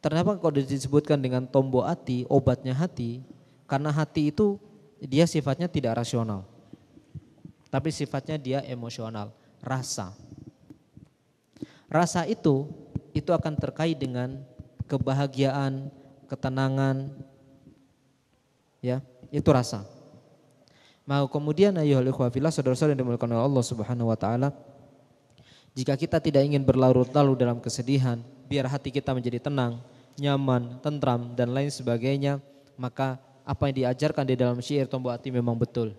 Kenapa kok disebutkan dengan tombo ati, obatnya hati? Karena hati itu dia sifatnya tidak rasional, tapi sifatnya dia emosional, rasa. Rasa itu akan terkait dengan kebahagiaan, ketenangan, ya, itu rasa. Maka kemudian ayyuhal ikhwah fillah, saudara-saudara yang dimuliakan oleh Allah Subhanahu wa taala, jika kita tidak ingin berlarut-larut dalam kesedihan, biar hati kita menjadi tenang, nyaman, tentram dan lain sebagainya, maka apa yang diajarkan di dalam syair tombo hati memang betul.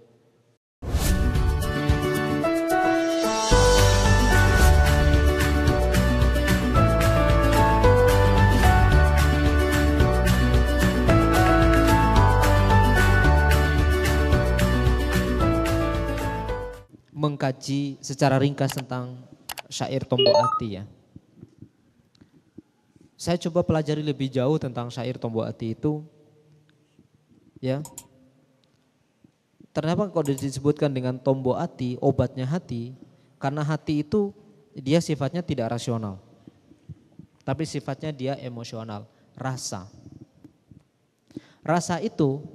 Mengkaji secara ringkas tentang syair tombo hati, ya. Saya coba pelajari lebih jauh tentang syair tombo hati itu, ya. Kenapa kok disebutkan dengan tombo hati, obatnya hati? Karena hati itu dia sifatnya tidak rasional, tapi sifatnya dia emosional, rasa. Rasa itu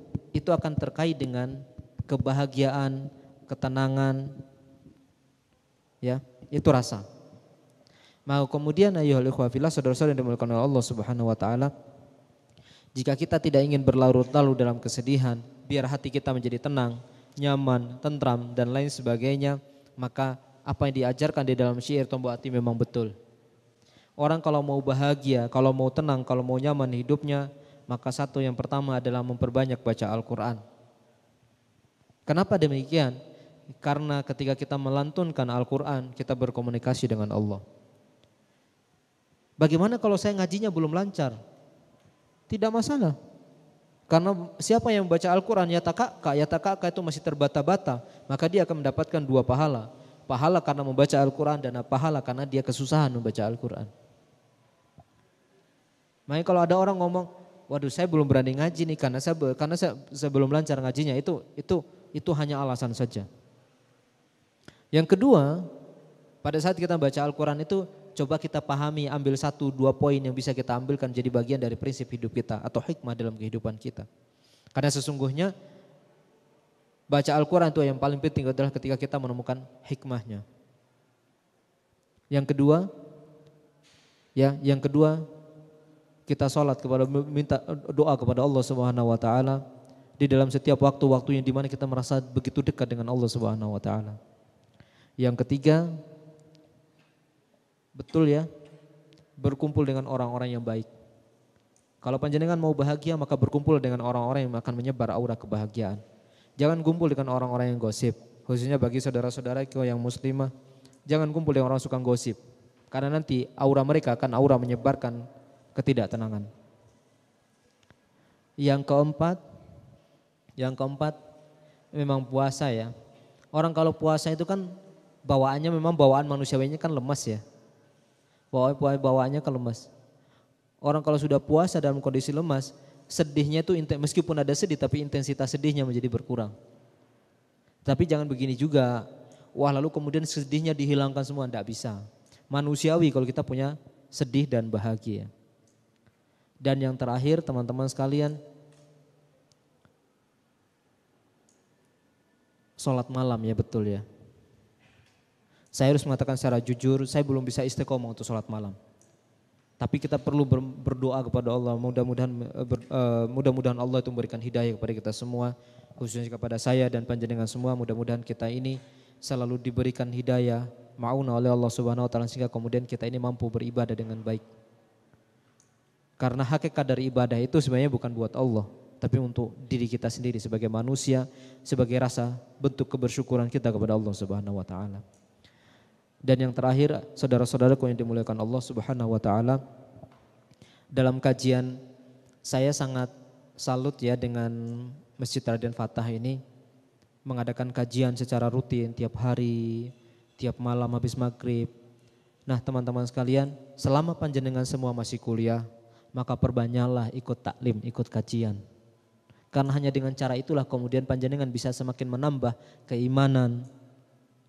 akan terkait dengan kebahagiaan, ketenangan, ya, itu rasa. Maka kemudian ayyuhal ikhwah fillah, saudara-saudara yang dimuliakan oleh Allah Subhanahu wa taala, jika kita tidak ingin berlarut-larut dalam kesedihan, biar hati kita menjadi tenang, nyaman, tentram dan lain sebagainya, maka apa yang diajarkan di dalam syair tombo hati memang betul. Orang kalau mau bahagia, kalau mau tenang, kalau mau nyaman hidupnya, maka satu yang pertama adalah memperbanyak baca Al-Quran. Kenapa demikian? Karena ketika kita melantunkan Al-Quran, kita berkomunikasi dengan Allah. Bagaimana kalau saya ngajinya belum lancar? Tidak masalah. Karena siapa yang membaca Al-Quran yatakaka itu masih terbata-bata, maka dia akan mendapatkan dua pahala. Pahala karena membaca Al-Quran dan pahala karena dia kesusahan membaca Al-Quran. Makanya kalau ada orang ngomong, waduh saya belum berani ngaji nih karena saya belum lancar ngajinya, itu hanya alasan saja. Yang kedua, pada saat kita baca Al-Quran itu coba kita pahami, ambil 1-2 poin yang bisa kita ambilkan jadi bagian dari prinsip hidup kita atau hikmah dalam kehidupan kita. Karena sesungguhnya baca Al-Quran itu yang paling penting adalah ketika kita menemukan hikmahnya. Yang kedua kita sholat minta doa kepada Allah Subhanahu wa taala di dalam setiap waktu-waktu yang dimana kita merasa begitu dekat dengan Allah Subhanahu wa taala. Yang ketiga, betul ya, berkumpul dengan orang-orang yang baik. Kalau panjenengan mau bahagia maka berkumpul dengan orang-orang yang akan menyebar aura kebahagiaan. Jangan kumpul dengan orang-orang yang gosip. Khususnya bagi saudara-saudara yang muslimah, jangan kumpul dengan orang suka gosip. Karena nanti aura mereka akan aura menyebarkan ketidaktenangan. Yang keempat memang puasa ya. Orang kalau puasa itu kan bawaannya memang bawaan manusiawinya kan lemas ya. Bawaannya kan lemas. Orang kalau sudah puasa dalam kondisi lemas, sedihnya itu meskipun ada sedih tapi intensitas sedihnya menjadi berkurang. Tapi jangan begini juga, wah lalu kemudian sedihnya dihilangkan semua, enggak bisa. Manusiawi kalau kita punya sedih dan bahagia. Dan yang terakhir teman-teman sekalian, sholat malam ya, betul ya. Saya harus mengatakan secara jujur, saya belum bisa istiqomah untuk sholat malam. Tapi kita perlu berdoa kepada Allah, mudah-mudahan Allah itu memberikan hidayah kepada kita semua, khususnya kepada saya dan panjenengan semua. Mudah-mudahan kita ini selalu diberikan hidayah, ma'unah oleh Allah Subhanahu wa taala, sehingga kemudian kita ini mampu beribadah dengan baik. Karena hakikat dari ibadah itu sebenarnya bukan buat Allah, tapi untuk diri kita sendiri sebagai manusia, sebagai rasa bentuk kebersyukuran kita kepada Allah Subhanahu wa taala. Dan yang terakhir, saudara-saudaraku yang dimuliakan Allah Subhanahu wa taala, dalam kajian saya sangat salut ya dengan Masjid Raden Fatah ini mengadakan kajian secara rutin tiap hari, tiap malam habis maghrib. Nah, teman-teman sekalian, selama panjenengan semua masih kuliah, maka perbanyaklah ikut taklim, ikut kajian. Karena hanya dengan cara itulah kemudian panjenengan bisa semakin menambah keimanan,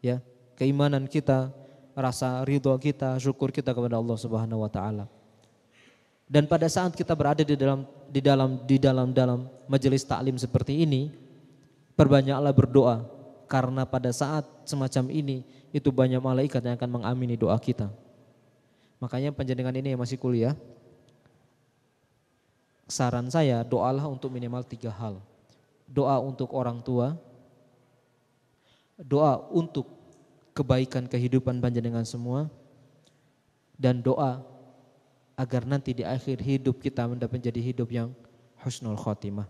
ya, keimanan kita, rasa ridho kita, syukur kita kepada Allah Subhanahu wa taala. Dan pada saat kita berada di dalam majelis taklim seperti ini, perbanyaklah berdoa karena pada saat semacam ini itu banyak malaikat yang akan mengamini doa kita. Makanya panjenengan ini yang masih kuliah, saran saya doalah untuk minimal 3 hal. Doa untuk orang tua, doa untuk kebaikan kehidupan panjenengan semua, dan doa agar nanti di akhir hidup kita menjadi hidup yang husnul khotimah.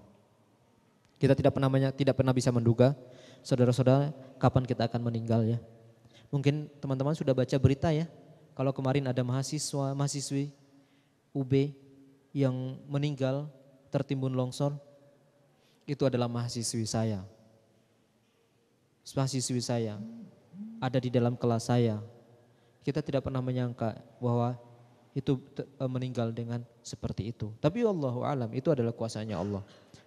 Kita tidak pernah bisa menduga, saudara-saudara, kapan kita akan meninggal ya. Mungkin teman-teman sudah baca berita ya, kalau kemarin ada mahasiswi UB yang meninggal tertimbun longsor, itu adalah mahasiswi saya. Mahasiswi saya ada di dalam kelas saya. Kita tidak pernah menyangka bahwa itu meninggal dengan seperti itu. Tapi Allahu alam, itu adalah kuasanya Allah.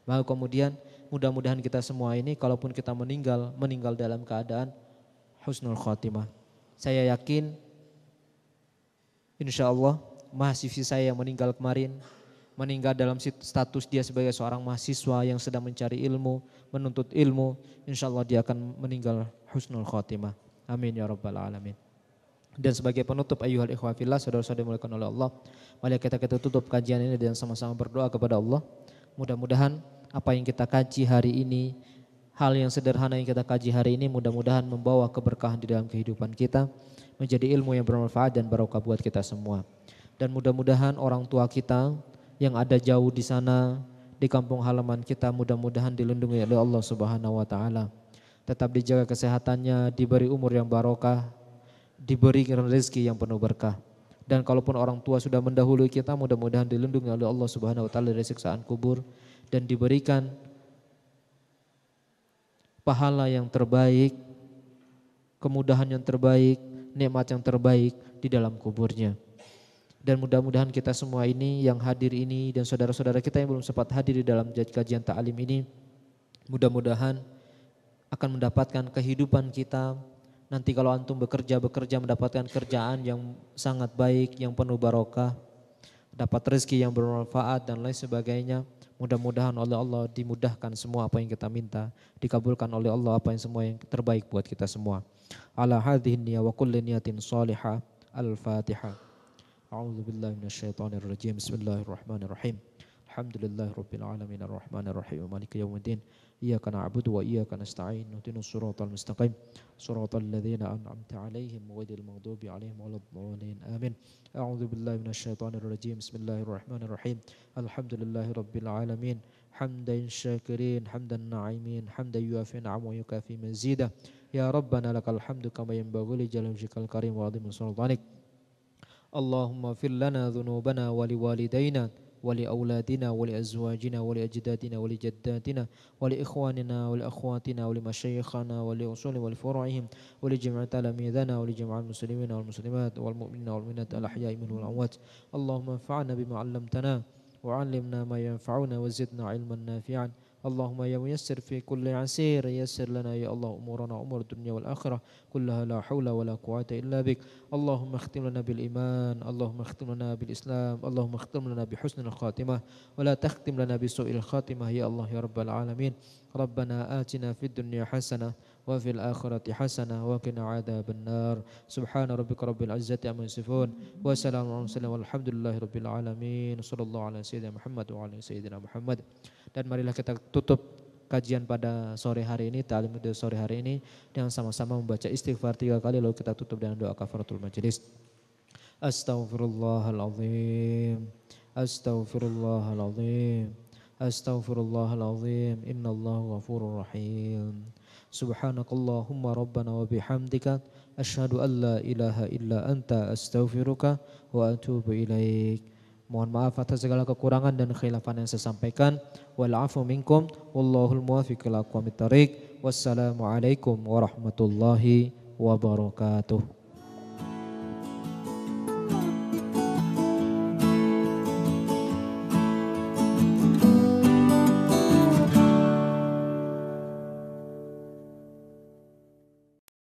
Maka kemudian mudah-mudahan kita semua ini kalaupun kita meninggal dalam keadaan husnul khotimah. Saya yakin insya Allah mahasiswi saya yang meninggal kemarin, meninggal dalam status dia sebagai seorang mahasiswa yang sedang mencari ilmu, menuntut ilmu, insya Allah dia akan meninggal husnul khotimah. Amin ya rabbal alamin. Dan sebagai penutup ayyuhal ikhwah fillah, saudara-saudara dimuliakan oleh Allah, mari kita tutup kajian ini dan sama-sama berdoa kepada Allah. Mudah-mudahan apa yang kita kaji hari ini, hal yang sederhana yang kita kaji hari ini, mudah-mudahan membawa keberkahan di dalam kehidupan kita, menjadi ilmu yang bermanfaat dan barokah buat kita semua. Dan mudah-mudahan orang tua kita yang ada jauh di sana, di kampung halaman kita, mudah-mudahan dilindungi oleh Allah Subhanahu wa taala. Tetap dijaga kesehatannya, diberi umur yang barokah, diberi rezeki yang penuh berkah. Dan kalaupun orang tua sudah mendahului kita, mudah-mudahan dilindungi oleh Allah Subhanahu wa taala dari siksaan kubur dan diberikan pahala yang terbaik, kemudahan yang terbaik, nikmat yang terbaik di dalam kuburnya. Dan mudah-mudahan kita semua ini yang hadir ini dan saudara-saudara kita yang belum sempat hadir di dalam kajian ta'lim ini, mudah-mudahan akan mendapatkan kehidupan kita. Nanti kalau antum bekerja mendapatkan kerjaan yang sangat baik, yang penuh barokah, dapat rezeki yang bermanfaat dan lain sebagainya. Mudah-mudahan oleh Allah dimudahkan semua apa yang kita minta, dikabulkan oleh Allah apa yang semua yang terbaik buat kita semua. Ala hadhihi niyya wa kulli niyatin salihah. Al-Fatihah. A'udzu billahi minasyaitonir rajim. Bismillahirrahmanirrahim. Alhamdulillahi rabbil alamin arrahmanir rahim maliki yaumiddin. Iyyaka na'budu wa iyyaka nasta'in. Ihdinas siratal mustaqim. Siratal ladzina an'amta 'alaihim ghairil maghdubi 'alaihim waladdallin. Amin. A'udzu billahi minasyaitonir rajim. Bismillahirrahmanirrahim. Alhamdulillahi rabbil alamin. Hamdan syakirin, hamdan na'imin, hamdan yuafi ni'amahu wa yukafi mazidah. Ya Rabbana lakal hamdu kama yanbaghi li jalali wajhikal karim wa 'azimi sultanik. Allahumma fir lana dhunubana wa liwalidayna wa li auladina wa li azwajina wa li ajdadina wa li jaddatina wa li ikhwanina wa li akhwatina wa li masyayikhana wa li usuli wa li furu'ihim wa li jami'i talamidana wa li jami'al muslimina wal muslimat wal mu'minina wal mu'minat al ahya'i minhum wal amwat. Allahumma anfa'na bima 'allamtana wa 'allimna ma yanfa'una wa zidna 'ilman nafi'an. Allahumma ya muyassir fi kulli 'asir yassir lana ya Allah umurana umur dunya wal akhirah kullaha la haula wala quwata illa bik. Allahumma khtim lana bil iman, Allahumma khtim lana bil islam, Allahumma khtim lana bi husnil khatimah wa la takhtim lana bi su'il khatimah ya Allah ya rabbal alamin. Rabbana atina fid dunya hasanah wa fil akhirati hasanah wa qina adzaban nar. Subhana rabbika rabbil izzati amma yasifun wa salamun alal mursalin walhamdulillahi rabbil alamin. Sallallahu alaihi sayyidina Muhammad wa ala sayyidina Muhammad. Dan marilah kita tutup kajian pada sore hari ini, ta'lim pada sore hari ini dengan sama-sama membaca istighfar 3 kali lalu kita tutup dengan doa kafaratul majelis. Astaghfirullahalazim. Astaghfirullahalazim. Astaghfirullahalazim. Innallaha ghafurur rahim. Subhanakallahumma rabbana wa bihamdika asyhadu an la ilaha illa anta astaghfiruka wa atubu ilaik. Mohon maaf atas segala kekurangan dan khilafan yang saya sampaikan. Wal afu minkum wallahul muwaffiq ila aqwamit thariq. Wassalamualaikum warahmatullahi wabarakatuh.